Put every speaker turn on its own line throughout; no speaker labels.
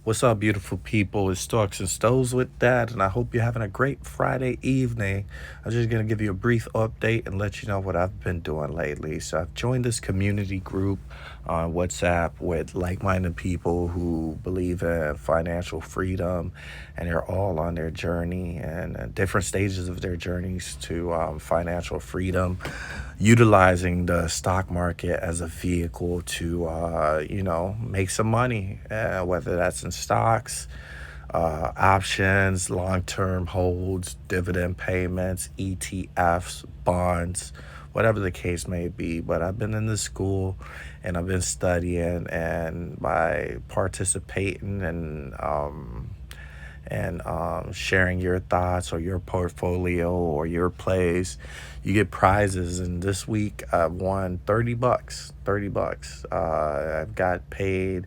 What's up, beautiful people? It's Stalks and Stoves with that, and I hope you're having a great Friday evening. I'm just going to give you a brief update and let you know what I've been doing lately. So, I've joined this community group on WhatsApp with like minded people who believe in financial freedom, and they're all on their journey and different stages of their journeys to financial freedom, utilizing the stock market as a vehicle to, make some money, whether that's in stocks, options, long term holds, dividend payments, ETFs, bonds, whatever the case may be. But I've been in this school and I've been studying, and by participating and sharing your thoughts or your portfolio or your plays, you get prizes. And this week I won 30 bucks. 30 bucks. I've got paid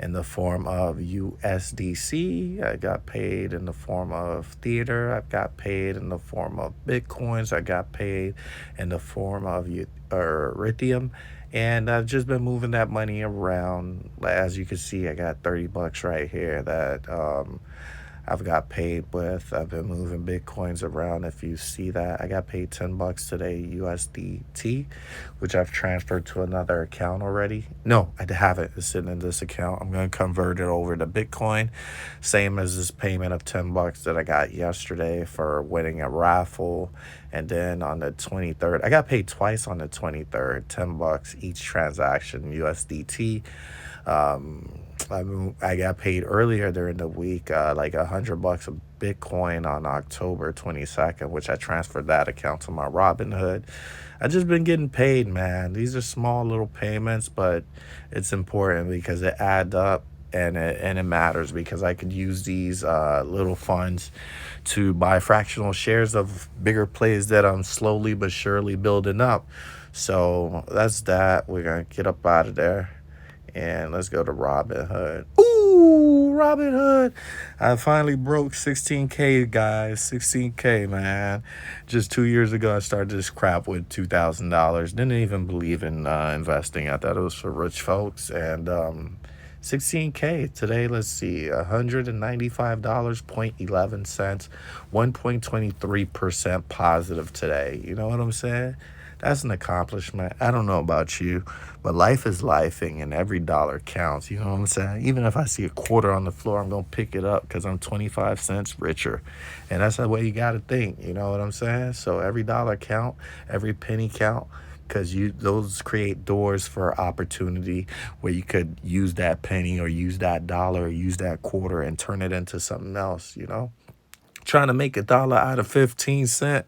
in the form of USDC. I got paid in the form of theater. I've got paid in the form of bitcoins. I got paid in the form of Ethereum. And I've just been moving that money around. As you can see, I got 30 bucks right here that I've got paid with. I've been moving bitcoins around. If you see that, I got paid 10 bucks today USDT, which I've transferred to another account already. No, I haven't. It's sitting in this account. I'm going to convert it over to Bitcoin, same as this payment of 10 bucks that I got yesterday for winning a raffle. And then on the 23rd, I got paid twice on the 23rd, 10 bucks each transaction USDT. I got paid earlier during the week, like $100 of Bitcoin on October 22nd, which I transferred that account to my Robinhood. I just been getting paid, man. These are small little payments, but it's important because it adds up, and it matters because I could use these little funds to buy fractional shares of bigger plays that I'm slowly but surely building up. So that's that. We're gonna get up out of there and let's go to Robinhood. Ooh, Robinhood. I finally broke 16K, guys. 16K, man. Just 2 years ago, I started this crap with $2,000. Didn't even believe in investing. I thought it was for rich folks. And 16K today, let's see, $195.11, 1.23% positive today. You know what I'm saying? That's an accomplishment. I don't know about you, but life is lifing and every dollar counts. You know what I'm saying? Even if I see a quarter on the floor, I'm going to pick it up because I'm 25 cents richer. And that's the way you got to think. You know what I'm saying? So every dollar count, every penny count, because those create doors for opportunity where you could use that penny or use that dollar or use that quarter and turn it into something else, trying to make a dollar out of 15 cent.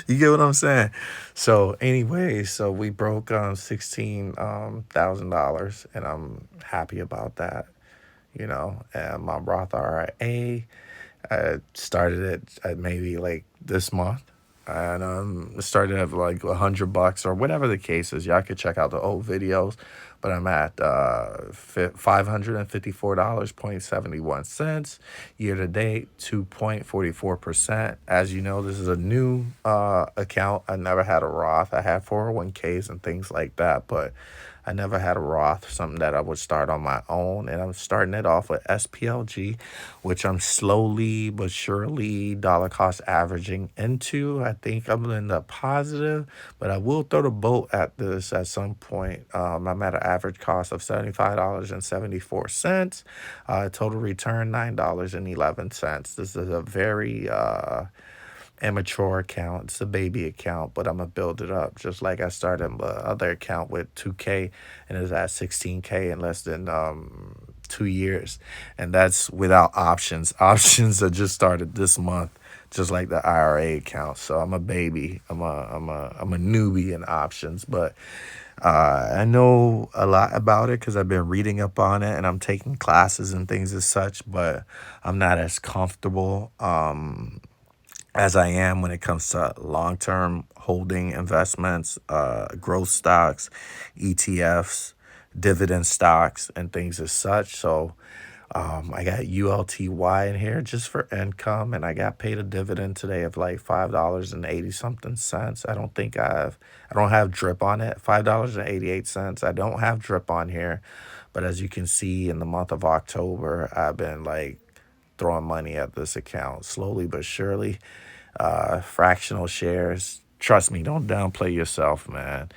You get what I'm saying? So anyway, so we broke $16,000, and I'm happy about that. And my Roth IRA, I started it at maybe like this month. And started at like $100 or whatever the case is. Y'all could check out the old videos, but I'm at $554.71 year to date, 2.44%. As you know, this is a new account. I never had a Roth. I had 401ks and things like that, but I never had a Roth, something that I would start on my own. And I'm starting it off with SPLG, which I'm slowly but surely dollar cost averaging into. I think I'm in the positive, but I will throw the boat at this at some point. I'm at an average cost of $75.74. Total return $9.11. This is a very immature account. It's a baby account, but I'm gonna build it up just like I started my other account with 2K and it's at 16K in less than 2 years, and that's without options. Options that just started this month, just like the IRA account. So I'm a baby. I'm a newbie in options, but I know a lot about it because I've been reading up on it and I'm taking classes and things as such, but I'm not as comfortable as I am when it comes to long-term holding investments, growth stocks, ETFs, dividend stocks, and things as such. So I got ULTY in here just for income, and I got paid a dividend today of like $5.80 something cents. I don't have drip on it. $5.88. I don't have drip on here, But as you can see, in the month of October, I've been like throwing money at this account slowly but surely. Fractional shares. Trust me, don't downplay yourself, man.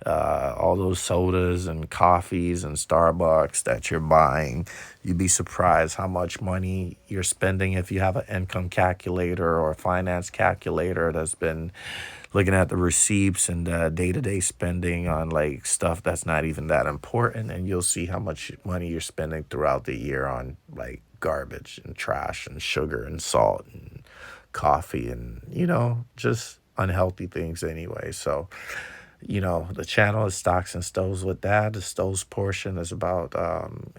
All those sodas and coffees and Starbucks that you're buying, you'd be surprised how much money you're spending if you have an income calculator or a finance calculator that's been looking at the receipts and day-to-day spending on like stuff that's not even that important, and you'll see how much money you're spending throughout the year on like garbage and trash and sugar and salt and coffee and just unhealthy things anyway. So the channel is stocks and stoves with that. The stoves portion is about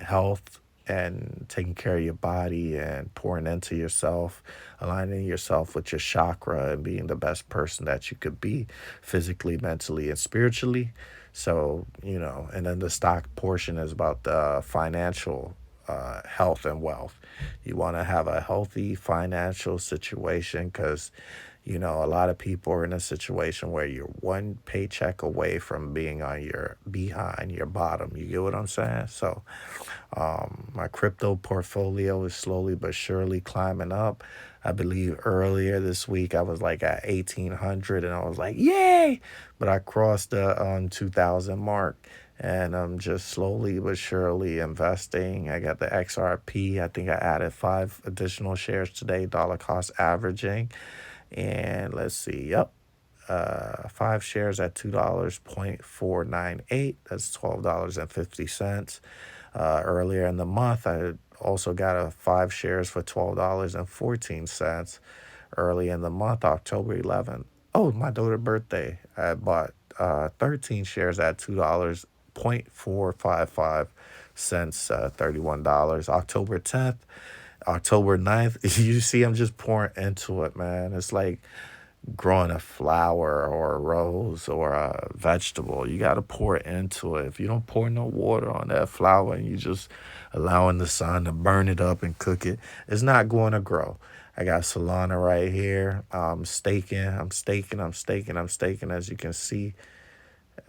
health and taking care of your body and pouring into yourself, aligning yourself with your chakra and being the best person that you could be physically, mentally, and spiritually. So, and then the stock portion is about the financial health and wealth. You want to have a healthy financial situation because a lot of people are in a situation where you're one paycheck away from being on your behind your bottom. You get what I'm saying? So, my crypto portfolio is slowly but surely climbing up. I believe earlier this week I was like at 1,800 and I was like, yay! But I crossed the 2,000 mark. And I'm just slowly but surely investing. I got the XRP. I think I added 5 additional shares today, dollar cost averaging. And let's see, yep, 5 shares at $2.498. That's $12.50. Earlier in the month, I also got a 5 shares for $12.14. Early in the month, October 11th. Oh, my daughter's birthday. I bought 13 shares at $2.455, $31. October 10th. October 9th, you see, I'm just pouring into it, man. It's like growing a flower or a rose or a vegetable. You got to pour into it. If you don't pour no water on that flower and you just allowing the sun to burn it up and cook it, it's not going to grow. I got Solana right here. I'm staking. As you can see,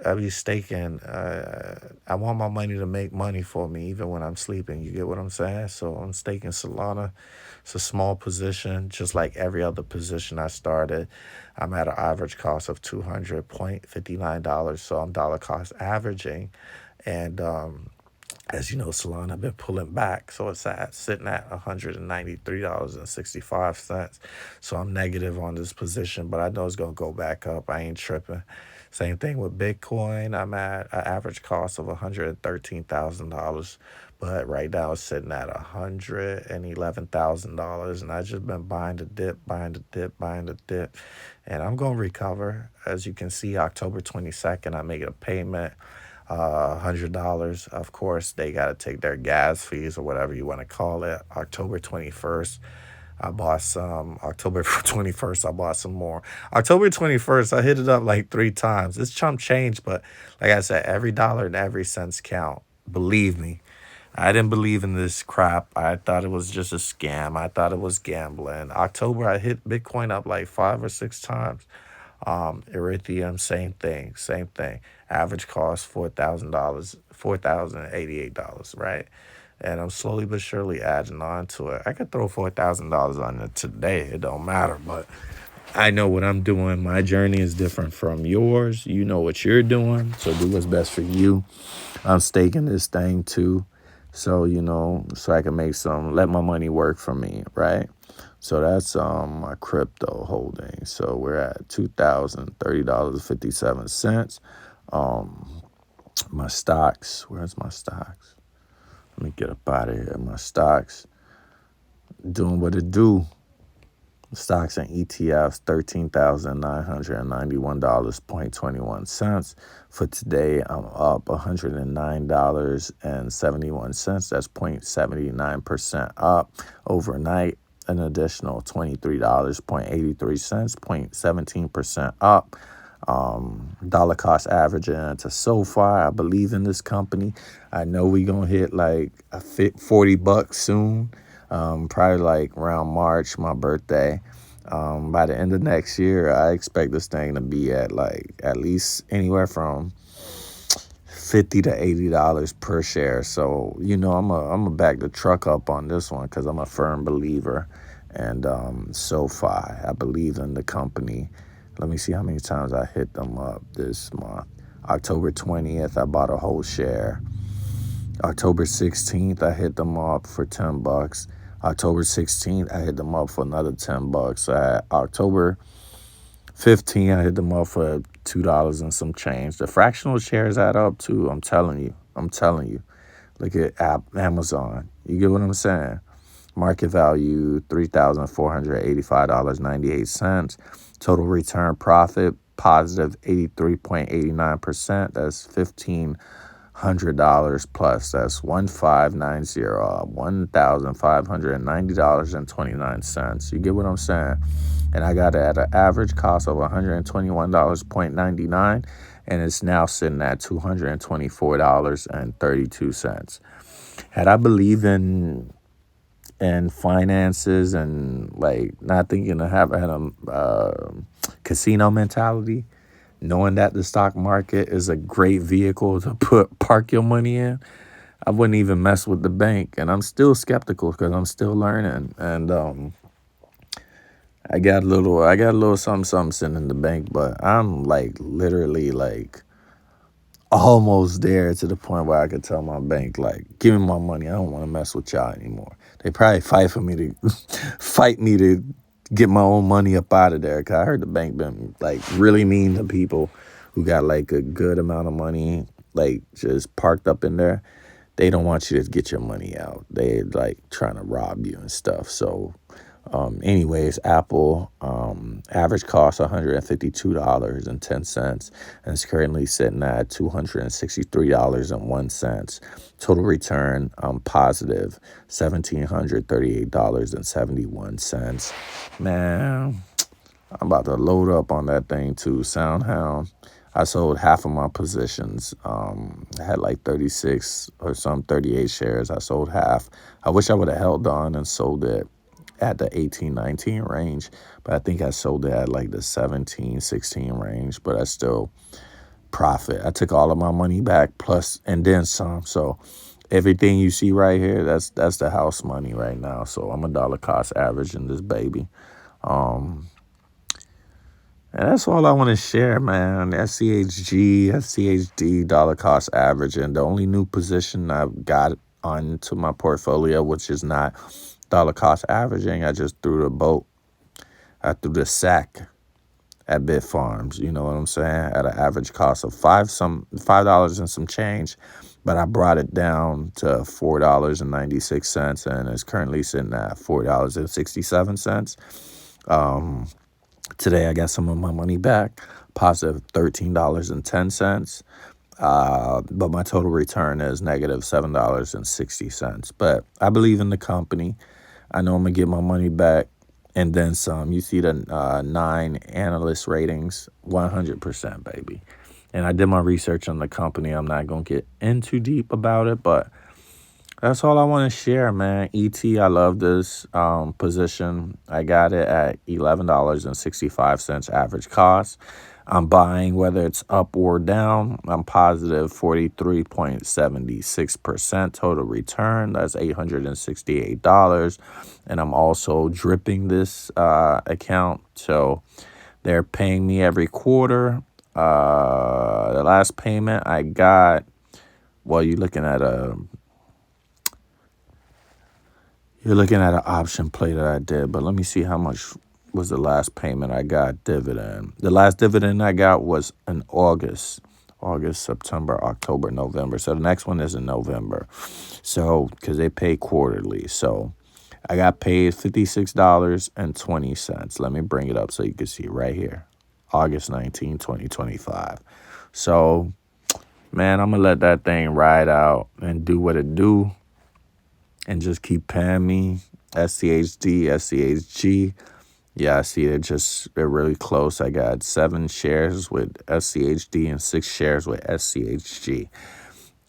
I be staking. I want my money to make money for me even when I'm sleeping. You get what I'm saying? So I'm staking Solana. It's a small position, just like every other position I started. I'm at an average cost of $200.59. So I'm dollar cost averaging. And as you know, Solana been pulling back, so it's sitting at $193.65. So I'm negative on this position, but I know it's gonna go back up. I ain't tripping. Same thing with Bitcoin. I'm at an average cost of $113,000, but right now it's sitting at $111,000, and I just been buying the dip, and I'm gonna recover. As you can see, October 22nd, I make a payment. $100. Of course, they got to take their gas fees or whatever you want to call it. October 21st, I bought some. October 21st, I bought some more. October 21st, I hit it up like 3 times. It's chump change, but like I said, every dollar and every cent count. Believe me. I didn't believe in this crap. I thought it was just a scam. I thought it was gambling. October, I hit Bitcoin up like 5 or 6 times. Ethereum, same thing. Average cost $4,000, $4,088, right? And I'm slowly but surely adding on to it. I could throw $4,000 on it today. It don't matter, but I know what I'm doing. My journey is different from yours. You know what you're doing, so do what's best for you. I'm staking this thing too, so so I can make let my money work for me, right? So that's my crypto holdings. So we're at $2,030.57. My stocks. Where's my stocks? Let me get up out of here. My stocks doing what it do. Stocks and ETFs, $13,991.21. For today, I'm up $109.71. That's 0.79% up. Overnight, an additional $23.83, 0.17% up. Dollar cost averaging to so far. I believe in this company. I know we gonna hit like a $40 soon. Probably like around March, my birthday. By the end of next year, I expect this thing to be at like at least anywhere from $50 to $80 per share. So I'm gonna back the truck up on this one because I'm a firm believer. And SoFi, I believe in the company. Let me see how many times I hit them up this month. October 20th, I bought a whole share. October 16th, I hit them up for $10. October 16th, I hit them up for another $10. October 15th, I hit them up for $2 and some change. The fractional shares add up too. I'm telling you. I'm telling you. Look at Amazon. You get what I'm saying? Market value $3,485.98. Total return profit positive 83.89%. That's $1,500 plus. That's 1590 $1,590.29. You get what I'm saying? And I got it at an average cost of $121.99, and it's now sitting at $224.32. Had I believe in finances and like not thinking of having a casino mentality, knowing that the stock market is a great vehicle to park your money in, I wouldn't even mess with the bank. And I'm still skeptical because I'm still learning. And I got a little something sitting in the bank, but I'm like literally like almost there to the point where I could tell my bank, like, give me my money. I don't want to mess with y'all anymore. They probably fight me to get my own money up out of there. Cause I heard the bank been like really mean to people who got like a good amount of money, like just parked up in there. They don't want you to get your money out. They like trying to rob you and stuff. So anyways, Apple average cost $152.10, and it's currently sitting at $263.01. Total return positive $1,738.71. Man, I'm about to load up on that thing too. SoundHound. I sold half of my positions. I had like 36 or 38 shares. I sold half. I wish I would have held on and sold it at the 18, 19 range, but I think I sold it at like the 17, 16 range, but I still profit. I took all of my money back plus and then some. So everything you see right here, that's the house money right now. So I'm a dollar cost average in this baby. And that's all I want to share, man. SCHD, dollar cost average. And the only new position I've got onto my portfolio, which is not dollar cost averaging, I just threw the boat. I threw the sack at Bit Farms. You know what I'm saying? At an average cost of $5 and some change. But I brought it down to $4.96, and it's currently sitting at $4.67. Today I got some of my money back, positive $13.10. But my total return is negative $7.60. But I believe in the company. I know I'm going to get my money back and then some. You see the 9 analyst ratings, 100%, baby. And I did my research on the company. I'm not going to get in too deep about it, but that's all I want to share, man. I love this position. I got it at $11.65 average cost. I'm buying whether it's up or down. I'm positive 43.76% total return. That's $868. And I'm also dripping this account. So they're paying me every quarter. The last payment I got, well, you're looking at an option play that I did, but let me see how much was the last payment I got dividend. The last dividend I got was in August, September, October, November. So the next one is in November. So, because they pay quarterly. So I got paid $56.20. Let me bring it up so you can see right here. August 19, 2025. So, man, I'm going to let that thing ride out and do what it do. And just keep paying me. SCHD, SCHG. Yeah, I see they're really close. I got 7 shares with SCHD and 6 shares with SCHG.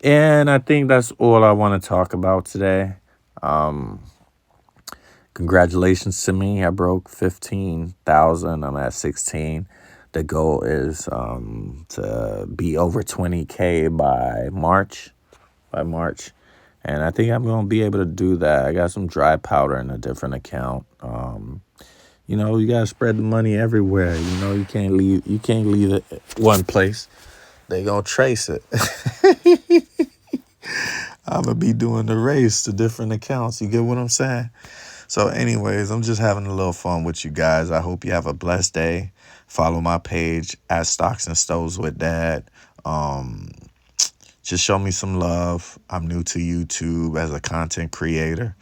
And I think that's all I want to talk about today. Congratulations to me. I broke 15,000. I'm at 16. The goal is to be over 20K by March. And I think I'm going to be able to do that. I got some dry powder in a different account. You got to spread the money everywhere. You can't leave it one place. They going to trace it. I'm going to be doing the race to different accounts. You get what I'm saying? So anyways, I'm just having a little fun with you guys. I hope you have a blessed day. Follow my page at Stocks and Stoves with Dad. Just show me some love. I'm new to YouTube as a content creator.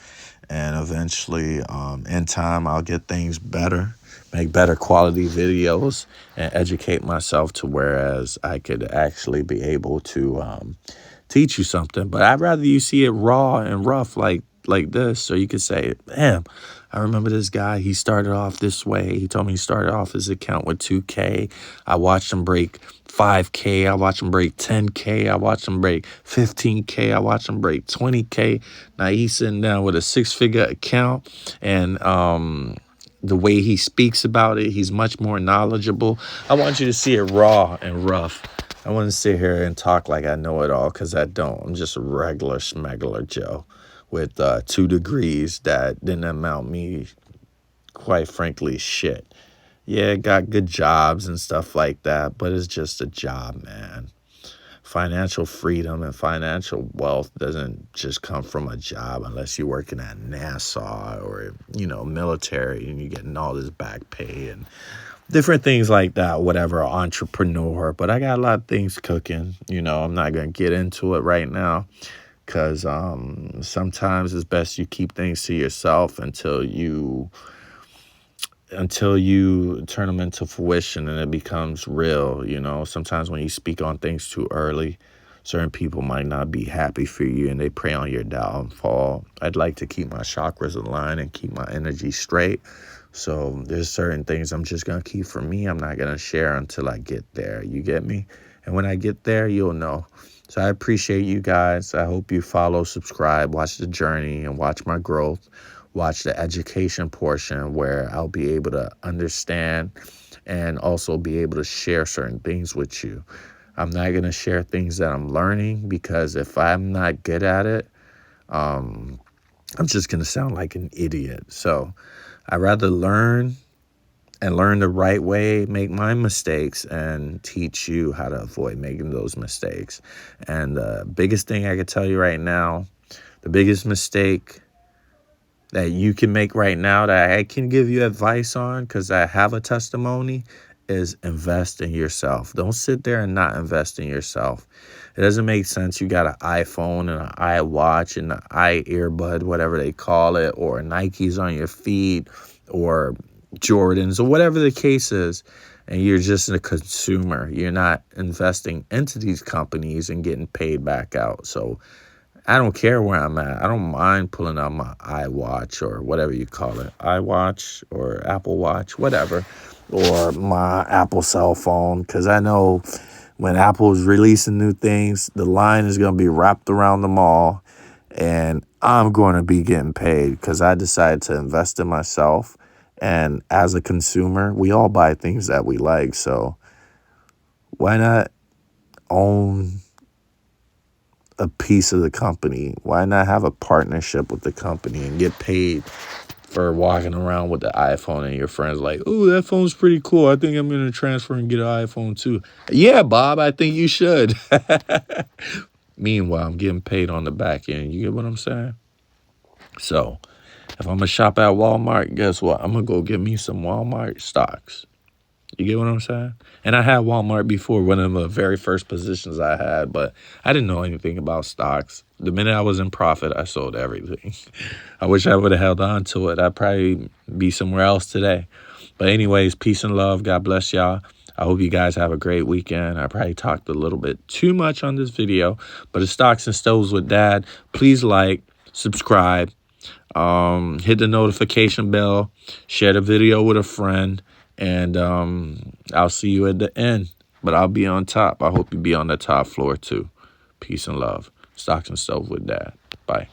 And eventually, in time, I'll get things better, make better quality videos, and educate myself to whereas I could actually be able to teach you something. But I'd rather you see it raw and rough like this, so you could say, damn, I remember this guy. He started off this way. He told me he started off his account with 2K. I watched him break 5K. I watched him break 10K. I watched him break 15K. I watched him break 20K. Now he's sitting down with a 6-figure account, and the way he speaks about it, he's much more knowledgeable. I want you to see it raw and rough. I want to sit here and talk like I know it all, because I don't. I'm just a regular smegular Joe with 2 degrees that didn't amount me, quite frankly, shit. Yeah, got good jobs and stuff like that, but it's just a job, man. Financial freedom and financial wealth doesn't just come from a job unless you're working at NASA or, military, and you're getting all this back pay and different things like that, whatever, entrepreneur. But I got a lot of things cooking. I'm not going to get into it right now, because sometimes it's best you keep things to yourself until you turn them into fruition and it becomes real. Sometimes when you speak on things too early, certain people might not be happy for you and they prey on your downfall. I'd like to keep my chakras aligned and keep my energy straight. So there's certain things I'm just going to keep for me. I'm not going to share until I get there. You get me? And when I get there, you'll know. So I appreciate you guys. I hope you follow, subscribe, watch the journey, and watch my growth. Watch the education portion where I'll be able to understand and also be able to share certain things with you. I'm not going to share things that I'm learning, because if I'm not good at it, I'm just going to sound like an idiot. So I'd rather learn and learn the right way, make my mistakes, and teach you how to avoid making those mistakes. And the biggest thing I could tell you right now, the biggest mistake that you can make right now that I can give you advice on, because I have a testimony, is invest in yourself. Don't sit there and not invest in yourself. It doesn't make sense. You got an iPhone and an iWatch and an earbud, whatever they call it, or Nikes on your feet, or Jordans, or whatever the case is, and you're just a consumer. You're not investing into these companies and getting paid back out. So I don't care where I'm at. I don't mind pulling out my iWatch, or whatever you call it, iWatch or Apple Watch, whatever, or my Apple cell phone, because I know when Apple's releasing new things, the line is going to be wrapped around the mall, and I'm going to be getting paid because I decided to invest in myself. And as a consumer, we all buy things that we like. So why not own a piece of the company? Why not have a partnership with the company and get paid for walking around with the iPhone, and your friends like, oh, that phone's pretty cool. I think I'm going to transfer and get an iPhone too. Yeah, Bob, I think you should. Meanwhile, I'm getting paid on the back end. You get what I'm saying? So if I'm going to shop at Walmart, guess what? I'm going to go get me some Walmart stocks. You get what I'm saying? And I had Walmart before, one of the very first positions I had, but I didn't know anything about stocks. The minute I was in profit, I sold everything. I wish I would have held on to it. I'd probably be somewhere else today. But anyways, peace and love. God bless y'all. I hope you guys have a great weekend. I probably talked a little bit too much on this video, but it's Stocks and Stoves with Dad. Please like, subscribe, hit the notification bell, share the video with a friend, and I'll see you at the end. But I'll be on top. I hope you be on the top floor too. Peace and love. Stocks and Stoves with Dad. Bye.